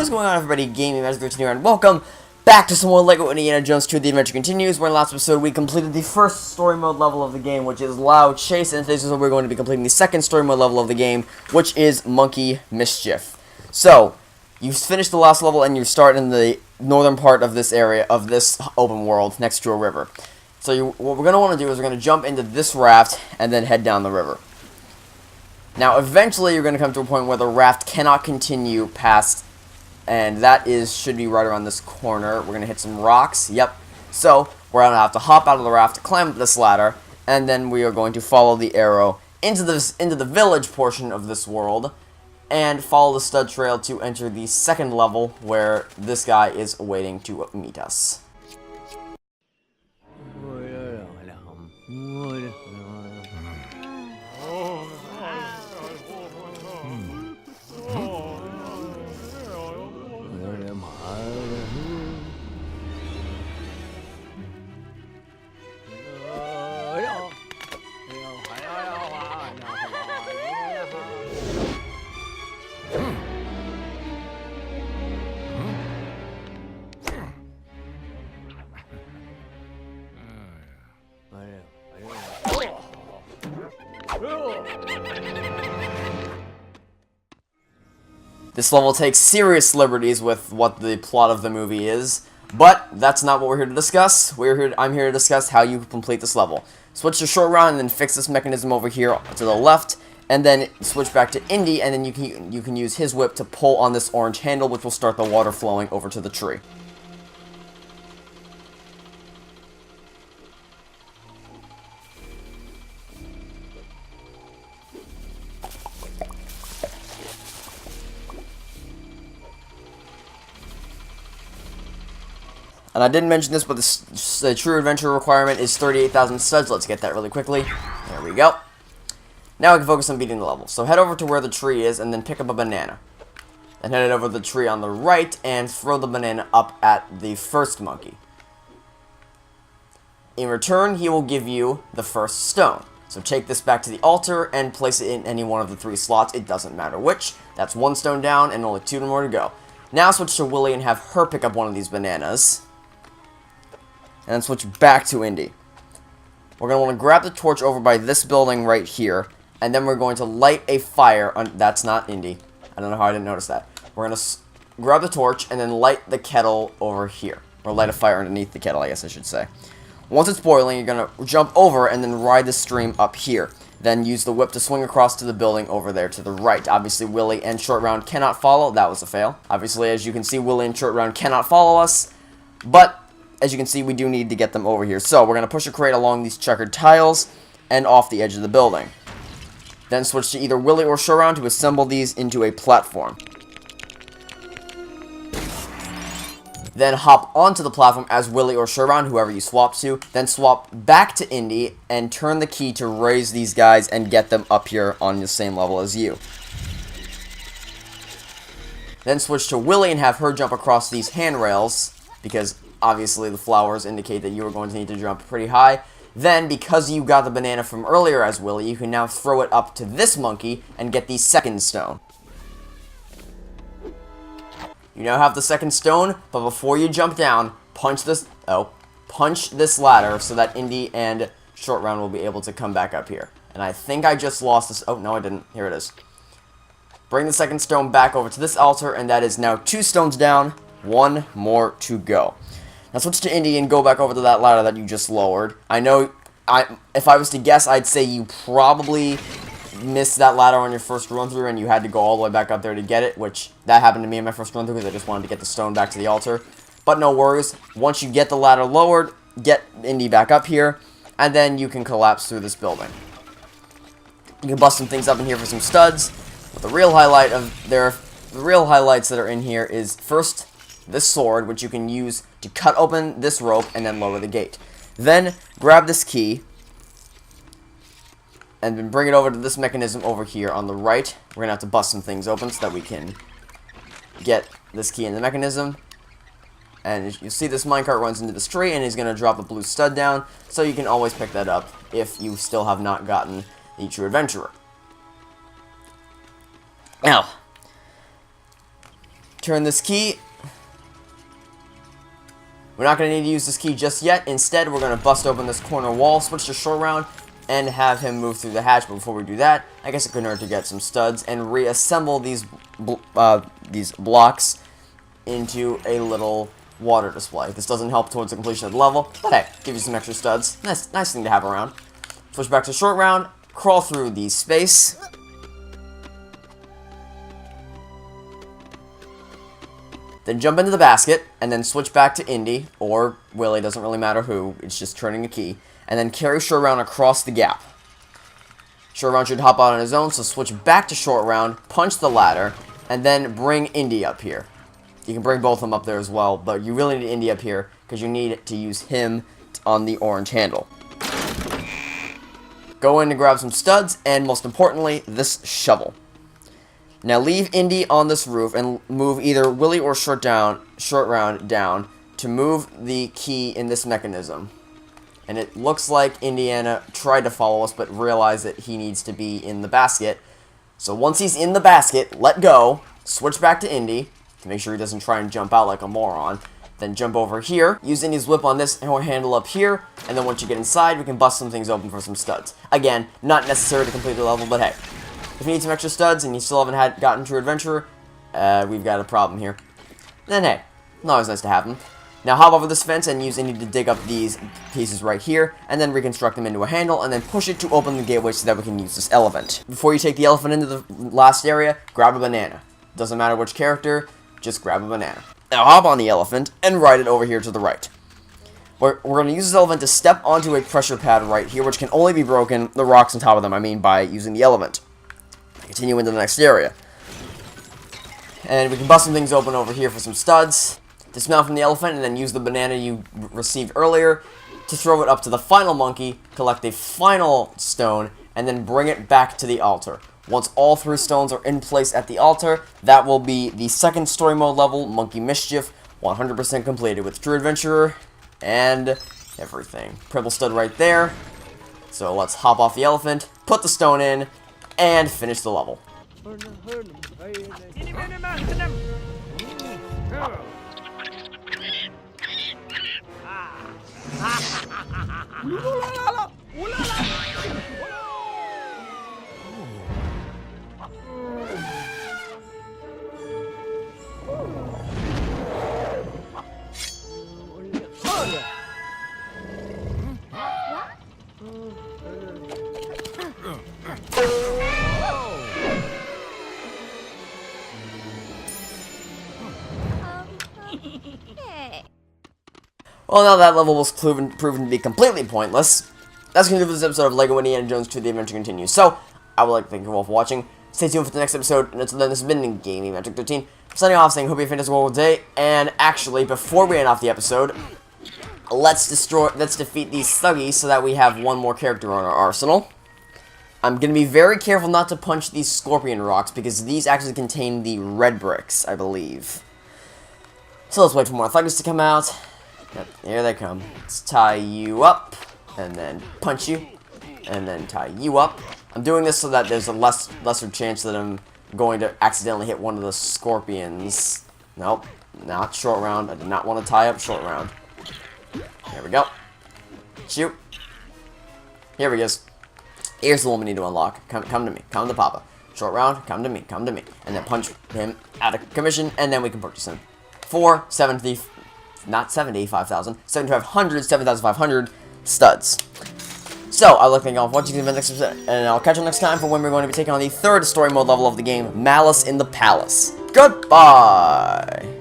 is going on, everybody? Gaming Master here, and welcome back to some more LEGO Indiana Jones 2 The Adventure Continues, where in the last episode we completed the first story mode level of the game, which is Loud Chase, and in today's episode we're going to be completing the second story mode level of the game, which is Monkey Mischief. So, you've finished the last level and you start in the northern part of this area, of this open world, next to a river. So what we're going to want to do is we're going to jump into this raft and then head down the river. Now, eventually, you're going to come to a point where the raft cannot continue past, and that should be right around this corner. We're going to hit some rocks. Yep. So, we're going to have to hop out of the raft, climb up this ladder, and then we are going to follow the arrow into the village portion of this world, and follow the stud trail to enter the second level, where this guy is waiting to meet us. This level takes serious liberties with what the plot of the movie is, but that's not what we're here to discuss. I'm here to discuss how you complete this level. Switch to short round and then fix this mechanism over here to the left, and then switch back to Indy, and then you can use his whip to pull on this orange handle, which will start the water flowing over to the tree. And I didn't mention this, but the true adventure requirement is 38,000 studs. Let's get that really quickly. There we go. Now we can focus on beating the level. So head over to where the tree is, and then pick up a banana. And head over to the tree on the right, and throw the banana up at the first monkey. In return, he will give you the first stone. So take this back to the altar, and place it in any one of the 3 slots. It doesn't matter which. That's 1 stone down, and only 2 more to go. Now switch to Willy and have her pick up one of these bananas. And then switch back to Indy. We're going to want to grab the torch over by this building right here, and then we're going to light a fire on... That's not Indy. I don't know how I didn't notice that. We're going to grab the torch and then light the kettle over here. Or light a fire underneath the kettle, I guess I should say. Once it's boiling, you're going to jump over and then ride the stream up here. Then use the whip to swing across to the building over there to the right. Obviously, Willy and Short Round cannot follow. That was a fail. Obviously, as you can see, Willy and Short Round cannot follow us. But... as you can see, we do need to get them over here. So, we're going to push a crate along these checkered tiles and off the edge of the building. Then switch to either Willy or Showround to assemble these into a platform. Then hop onto the platform as Willy or Showround, whoever you swap to. Then swap back to Indy and turn the key to raise these guys and get them up here on the same level as you. Then switch to Willy and have her jump across these handrails, because... obviously, the flowers indicate that you are going to need to jump pretty high. Then, because you got the banana from earlier as Willy, you can now throw it up to this monkey and get the second stone. You now have the second stone, but before you jump down, punch this ladder so that Indy and Short Round will be able to come back up here. And I think I just lost this. Oh, no, I didn't. Here it is. Bring the second stone back over to this altar, and that is now 2 stones down, 1 more to go. Now switch to Indy and go back over to that ladder that you just lowered. I know, if I was to guess, I'd say you probably missed that ladder on your first run through and you had to go all the way back up there to get it, which that happened to me in my first run through because I just wanted to get the stone back to the altar. But no worries, once you get the ladder lowered, get Indy back up here, and then you can collapse through this building. You can bust some things up in here for some studs, but the real highlights that are in here is first this sword, which you can use to cut open this rope and then lower the gate. Then grab this key and then bring it over to this mechanism over here on the right. We're gonna have to bust some things open so that we can get this key in the mechanism. And you see this minecart runs into this tree and he's gonna drop a blue stud down, so you can always pick that up if you still have not gotten the True Adventurer. Now, turn this key. We're not going to need to use this key just yet. Instead, we're going to bust open this corner wall, switch to short round, and have him move through the hatch. But before we do that, I guess it couldn't hurt to get some studs and reassemble these blocks into a little water display. This doesn't help towards the completion of the level, but hey, give you some extra studs. Nice thing to have around. Switch back to short round, crawl through the space. Then jump into the basket, and then switch back to Indy, or Willy, doesn't really matter who, it's just turning a key. And then carry short round across the gap. Short round should hop out on his own, so switch back to short round, punch the ladder, and then bring Indy up here. You can bring both of them up there as well, but you really need Indy up here, because you need to use him on the orange handle. Go in and grab some studs, and most importantly, this shovel. Now leave Indy on this roof and move either Willy or short round down to move the key in this mechanism. And it looks like Indiana tried to follow us but realized that he needs to be in the basket. So once he's in the basket, let go, switch back to Indy to make sure he doesn't try and jump out like a moron. Then jump over here, use Indy's whip on this handle up here, and then once you get inside, we can bust some things open for some studs. Again, not necessary to complete the level, but hey. If you need some extra studs and you still haven't gotten True Adventurer, we've got a problem here. Then hey, it's always nice to have them. Now hop over this fence and use Indy to dig up these pieces right here, and then reconstruct them into a handle, and then push it to open the gateway so that we can use this elephant. Before you take the elephant into the last area, grab a banana. Doesn't matter which character, just grab a banana. Now hop on the elephant and ride it over here to the right. We're going to use this elephant to step onto a pressure pad right here, which can only be broken, the rocks on top of them, I mean, by using the elephant. Continue into the next area. And we can bust some things open over here for some studs. Dismount from the elephant and then use the banana you received earlier to throw it up to the final monkey, collect a final stone, and then bring it back to the altar. Once all 3 stones are in place at the altar, that will be the second story mode level, Monkey Mischief, 100% completed with True Adventurer and everything. Purple stud right there. So let's hop off the elephant, put the stone in, and finish the level. Well, now that level was proven to be completely pointless, that's going to do for this episode of LEGO Indiana Jones 2: The Adventure Continues. So, I would like to thank you all for watching. Stay tuned for the next episode, and until then, this has been Gaming Magic 13. I'm signing off saying, hope you have a fantastic wonderful day, and actually, before we end off the episode, let's defeat these thuggies so that we have one more character on our arsenal. I'm going to be very careful not to punch these scorpion rocks, because these actually contain the red bricks, I believe. So let's wait for more thuggies to come out. Yep, here they come. Let's tie you up, and then punch you, and then tie you up. I'm doing this so that there's a lesser chance that I'm going to accidentally hit one of the scorpions. Nope, not short round. I did not want to tie up short round. There we go. Shoot. Here we go. Here's the one we need to unlock. Come to me. Come to Papa. Short round, come to me. Come to me. And then punch him out of commission, and then we can purchase him. 7,500 studs. So, I'd like to thank you all for watching the next episode, and I'll catch you next time for when we're going to be taking on the 3rd story mode level of the game, Malice in the Palace. Goodbye!